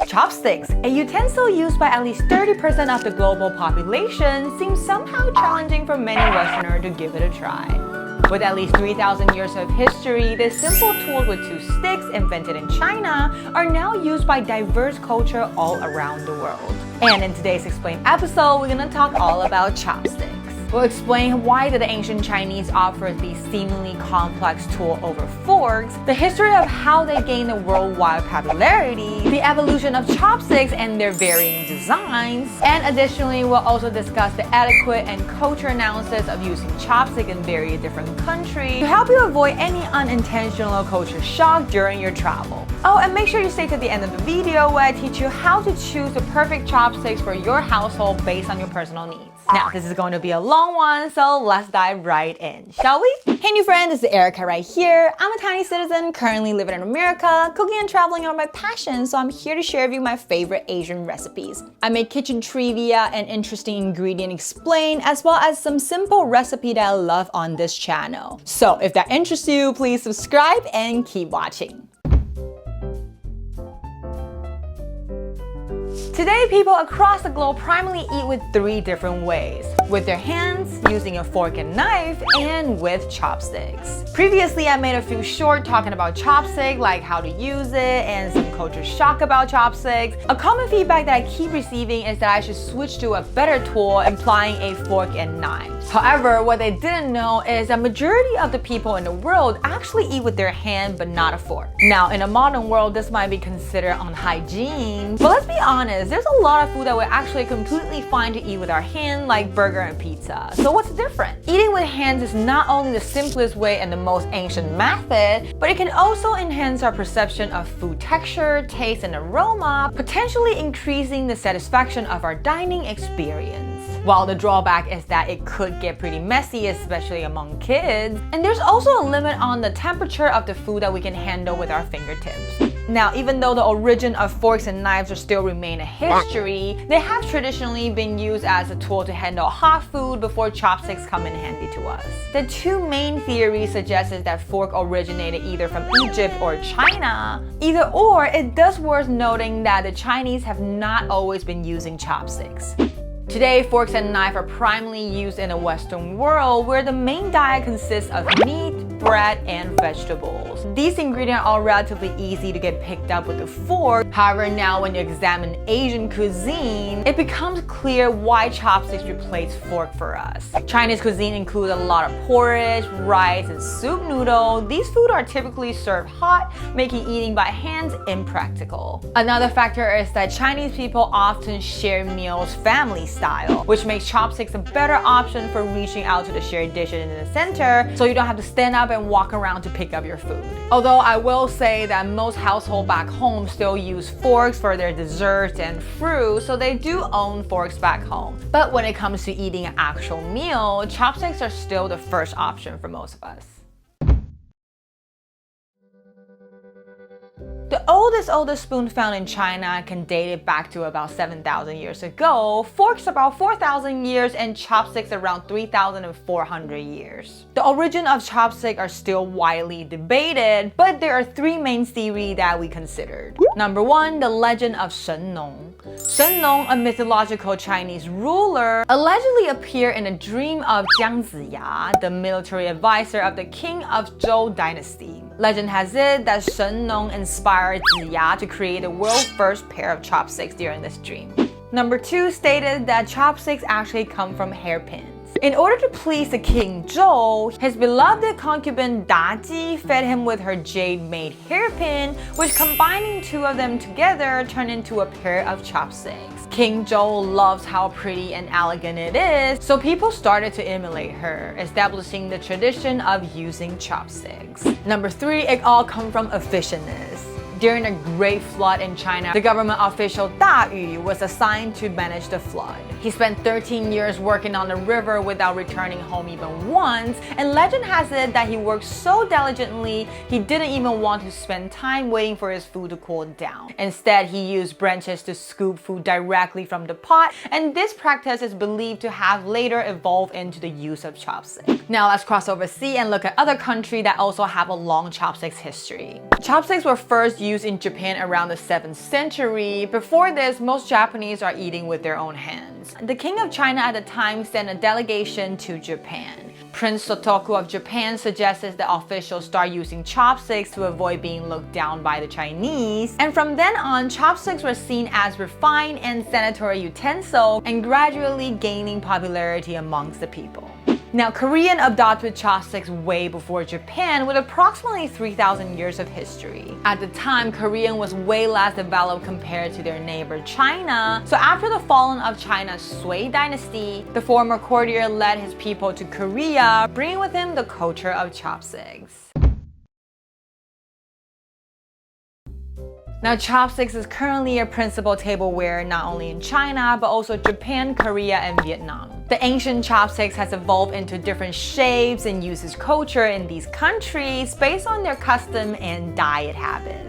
Chopsticks, a utensil used by at least 30% of the global population, seems somehow challenging for many Westerners to give it a try. With at least 3,000 years of history, this simple tool with two sticks invented in China are now used by diverse cultures all around the world. And in today's Explained episode, we're gonna talk all about chopsticks. We'll explain why did the ancient Chinese offer these seemingly complex tools over forks, the history of how they gained a worldwide popularity, the evolution of chopsticks and their varying designs, and additionally, we'll also discuss the etiquette and culture analysis of using chopsticks in various different countries to help you avoid any unintentional culture shock during your travel. Oh, and make sure you stay to the end of the video where I teach you how to choose the perfect chopsticks for your household based on your personal needs. Now, this is going to be a long one, so let's dive right in, shall we? Hey new friend, this is Erica right here. I'm a tiny citizen currently living in America. Cooking and traveling are my passion, so I'm here to share with you my favorite Asian recipes. I make kitchen trivia and interesting ingredient explained, as well as some simple recipe that I love on this channel. So if that interests you, please subscribe and keep watching. Today, people across the globe primarily eat with three different ways: with their hands, using a fork and knife, and with chopsticks. Previously, I made a few short talking about chopsticks, like how to use it and some culture shock about chopsticks. A common feedback that I keep receiving is that I should switch to a better tool, implying a fork and knife. However, what they didn't know is that majority of the people in the world actually eat with their hand but not a fork. Now, in a modern world, this might be considered unhygiene, but let's be honest, there's a lot of food that we're actually completely fine to eat with our hand, like burger and pizza. So what's different? Eating with hands is not only the simplest way and the most ancient method, but it can also enhance our perception of food texture, taste, and aroma, potentially increasing the satisfaction of our dining experience. While the drawback is that it could get pretty messy, especially among kids, and there's also a limit on the temperature of the food that we can handle with our fingertips. Now, even though the origin of forks and knives still remain a history, they have traditionally been used as a tool to handle hot food before chopsticks come in handy to us. The two main theories suggest is that fork originated either from Egypt or China. Either or, it does worth noting that the Chinese have not always been using chopsticks. Today, forks and knives are primarily used in the Western world, where the main diet consists of meat, bread, and vegetables. These ingredients are relatively easy to get picked up with a fork. However, now when you examine Asian cuisine, it becomes clear why chopsticks replace fork for us. Chinese cuisine includes a lot of porridge, rice, and soup noodle. These foods are typically served hot, making eating by hands impractical. Another factor is that Chinese people often share meals family style, which makes chopsticks a better option for reaching out to the shared dishes in the center, so you don't have to stand up and walk around to pick up your food. Although I will say that most households back home still use forks for their desserts and fruit, so they do own forks back home. But when it comes to eating an actual meal, chopsticks are still the first option for most of us. The oldest spoon found in China can date it back to about 7,000 years ago, forks about 4,000 years, and chopsticks around 3,400 years. The origin of chopsticks are still widely debated, but there are three main theories that we considered. Number one, the legend of Shen Nong. Shen Nong, a mythological Chinese ruler, allegedly appeared in a dream of Jiang Ziya, the military advisor of the king of Zhou dynasty. Legend has it that Shen Nong inspired Ziya to create the world's first pair of chopsticks during this dream. Number two stated that chopsticks actually come from hairpins. In order to please the king Zhou, his beloved concubine Daji fed him with her jade-made hairpin, which combining two of them together turned into a pair of chopsticks. King Zhou loves how pretty and elegant it is, so people started to emulate her, establishing the tradition of using chopsticks. Number three, it all comes from efficientness. During the Great Flood in China, the government official Da Yu was assigned to manage the flood. He spent 13 years working on the river without returning home even once, and legend has it that he worked so diligently he didn't even want to spend time waiting for his food to cool down. Instead, he used branches to scoop food directly from the pot, and this practice is believed to have later evolved into the use of chopsticks. Now let's cross overseas and look at other countries that also have a long chopsticks history. Chopsticks were first used in Japan around the 7th century. Before this, most Japanese are eating with their own hands. The king of China at the time sent a delegation to Japan. Prince Sotoku of Japan suggested that officials start using chopsticks to avoid being looked down by the Chinese. And from then on, chopsticks were seen as refined and sanitary utensil and gradually gaining popularity amongst the people. Now, Korean adopted chopsticks way before Japan with approximately 3,000 years of history. At the time, Korean was way less developed compared to their neighbor China. So after the falling of China's Sui dynasty, the former courtier led his people to Korea, bringing with him the culture of chopsticks. Now, chopsticks is currently a principal tableware not only in China, but also Japan, Korea, and Vietnam. The ancient chopsticks has evolved into different shapes and usage culture in these countries based on their custom and diet habits.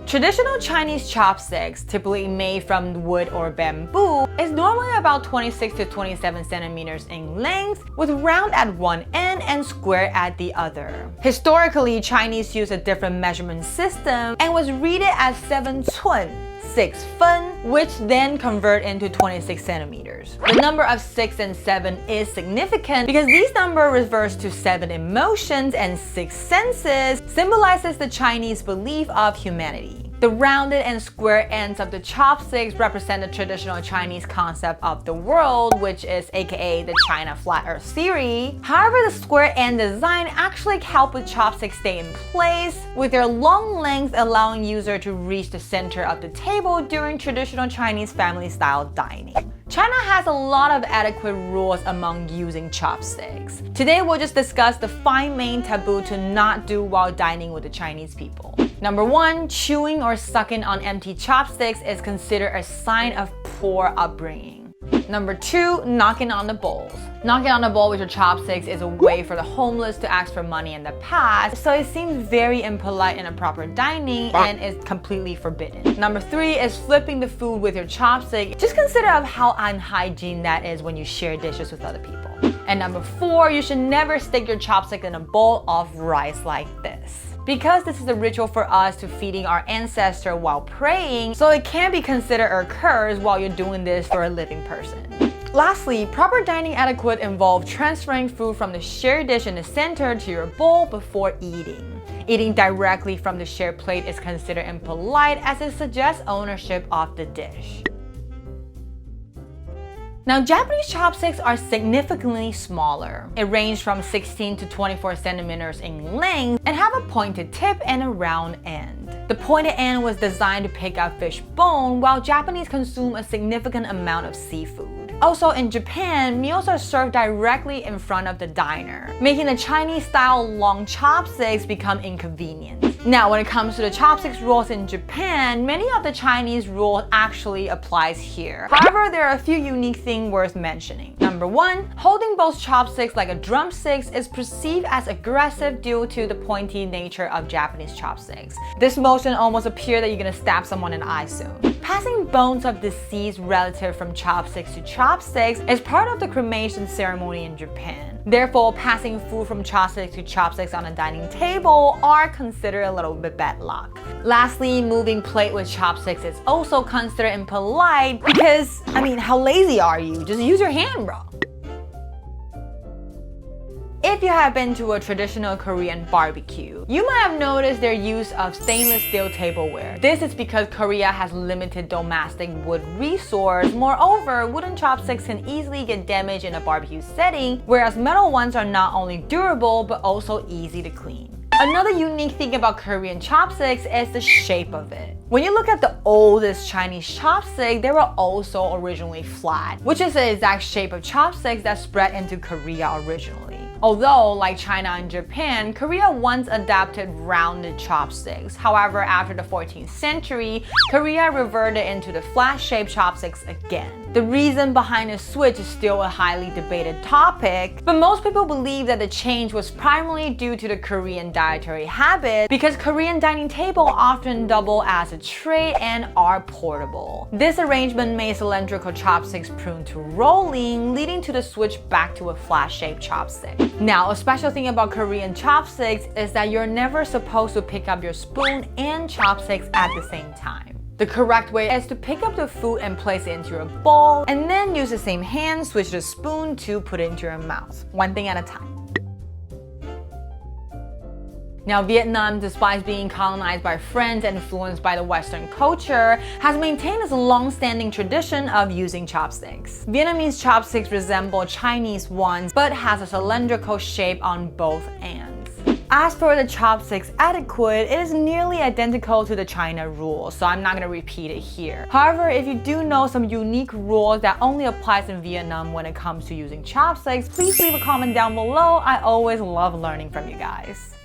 Traditional Chinese chopsticks, typically made from wood or bamboo, is normally about 26 to 27 centimeters in length, with round at one end and square at the other. Historically, Chinese used a different measurement system and was rated as 7 cun, 6 fen, which then convert into 26 centimeters. The number of 6 and 7 is significant because these numbers refers to 7 emotions and 6 senses, symbolizes the Chinese belief of humanity. The rounded and square ends of the chopsticks represent the traditional Chinese concept of the world, which is aka the China Flat Earth theory. However, the square end design actually helps the chopsticks stay in place, with their long length allowing user to reach the center of the table during traditional Chinese family-style dining. China has a lot of etiquette rules among using chopsticks. Today we'll just discuss the 5 main taboo to not do while dining with the Chinese people. Number 1, chewing or sucking on empty chopsticks is considered a sign of poor upbringing. Number 2, knocking on the bowls. Knocking on the bowl with your chopsticks is a way for the homeless to ask for money in the past, so it seems very impolite in a proper dining and is completely forbidden. Number 3 is flipping the food with your chopstick. Just consider of how unhygienic that is when you share dishes with other people. And number 4, you should never stick your chopstick in a bowl of rice like this, because this is a ritual for us to feeding our ancestor while praying, so it can be considered a curse while you're doing this for a living person. Lastly, proper dining etiquette involves transferring food from the shared dish in the center to your bowl before eating. Eating directly from the shared plate is considered impolite as it suggests ownership of the dish. Now, Japanese chopsticks are significantly smaller. It ranges from 16 to 24 centimeters in length and have a pointed tip and a round end. The pointed end was designed to pick up fish bone, while Japanese consume a significant amount of seafood. Also, in Japan, meals are served directly in front of the diner, making the Chinese-style long chopsticks become inconvenient. Now, when it comes to the chopsticks rules in Japan, many of the Chinese rules actually applies here. However, there are a few unique things worth mentioning. Number 1, holding both chopsticks like a drumstick is perceived as aggressive due to the pointy nature of Japanese chopsticks. This motion almost appears that you're gonna stab someone in the eye soon. Passing bones of deceased relative from chopsticks to chopsticks is part of the cremation ceremony in Japan. Therefore, passing food from chopsticks to chopsticks on a dining table are considered a little bit bad luck. Lastly, moving plate with chopsticks is also considered impolite because, how lazy are you? Just use your hand, bro. If you have been to a traditional Korean barbecue, you might have noticed their use of stainless steel tableware. This is because Korea has limited domestic wood resource. Moreover, wooden chopsticks can easily get damaged in a barbecue setting, whereas metal ones are not only durable but also easy to clean. Another unique thing about Korean chopsticks is the shape of it. When you look at the oldest Chinese chopstick, they were also originally flat, which is the exact shape of chopsticks that spread into Korea originally. Although, like China and Japan, Korea once adapted rounded chopsticks. However, after the 14th century, Korea reverted into the flat-shaped chopsticks again. The reason behind the switch is still a highly debated topic, but most people believe that the change was primarily due to the Korean dietary habit because Korean dining tables often double as a tray and are portable. This arrangement made cylindrical chopsticks prone to rolling, leading to the switch back to a flat-shaped chopstick. Now, a special thing about Korean chopsticks is that you're never supposed to pick up your spoon and chopsticks at the same time. The correct way is to pick up the food and place it into your bowl, and then use the same hand, switch the spoon to put it into your mouth, one thing at a time. Now, Vietnam, despite being colonized by French and influenced by the Western culture, has maintained its long-standing tradition of using chopsticks. Vietnamese chopsticks resemble Chinese ones, but has a cylindrical shape on both ends. As for the chopsticks etiquette, it is nearly identical to the China rules, so I'm not going to repeat it here. However, if you do know some unique rules that only applies in Vietnam when it comes to using chopsticks, please leave a comment down below. I always love learning from you guys.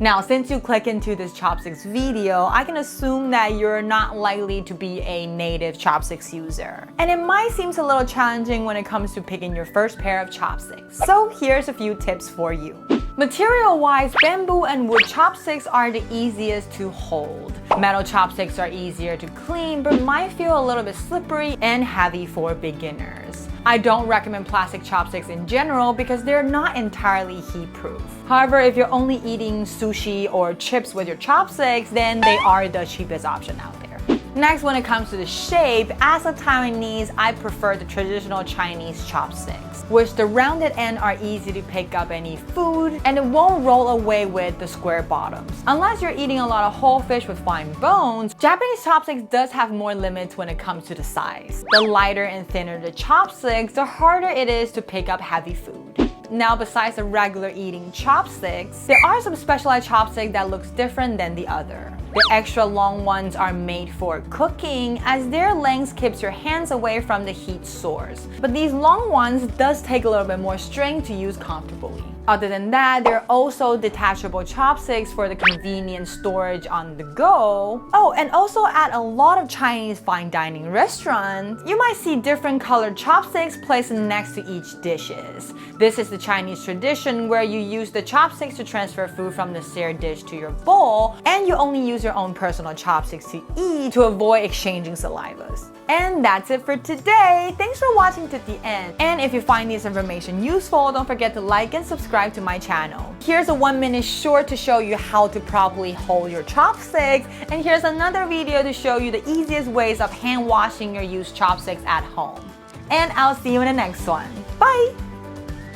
Now, since you click into this chopsticks video, I can assume that you're not likely to be a native chopsticks user. And it might seem a little challenging when it comes to picking your first pair of chopsticks. So here's a few tips for you. Material-wise, bamboo and wood chopsticks are the easiest to hold. Metal chopsticks are easier to clean, but might feel a little bit slippery and heavy for beginners. I don't recommend plastic chopsticks in general because they're not entirely heat-proof. However, if you're only eating sushi or chips with your chopsticks, then they are the cheapest option out there. Next, when it comes to the shape, as a Taiwanese, I prefer the traditional Chinese chopsticks, which the rounded end are easy to pick up any food and it won't roll away with the square bottoms. Unless you're eating a lot of whole fish with fine bones, Japanese chopsticks does have more limits when it comes to the size. The lighter and thinner the chopsticks, the harder it is to pick up heavy food. Now, besides the regular eating chopsticks, there are some specialized chopsticks that looks different than the other. The extra long ones are made for cooking as their length keeps your hands away from the heat source. But these long ones does take a little bit more strength to use comfortably. Other than that, there are also detachable chopsticks for the convenient storage on the go. Oh, and also at a lot of Chinese fine dining restaurants, you might see different colored chopsticks placed next to each dishes. This is the Chinese tradition where you use the chopsticks to transfer food from the shared dish to your bowl, and you only use your own personal chopsticks to eat to avoid exchanging salivas. And that's it for today. Thanks for watching to the end. And if you find this information useful, don't forget to like and subscribe to my channel. Here's a 1-minute short to show you how to properly hold your chopsticks. And here's another video to show you the easiest ways of hand washing your used chopsticks at home. And I'll see you in the next one. Bye!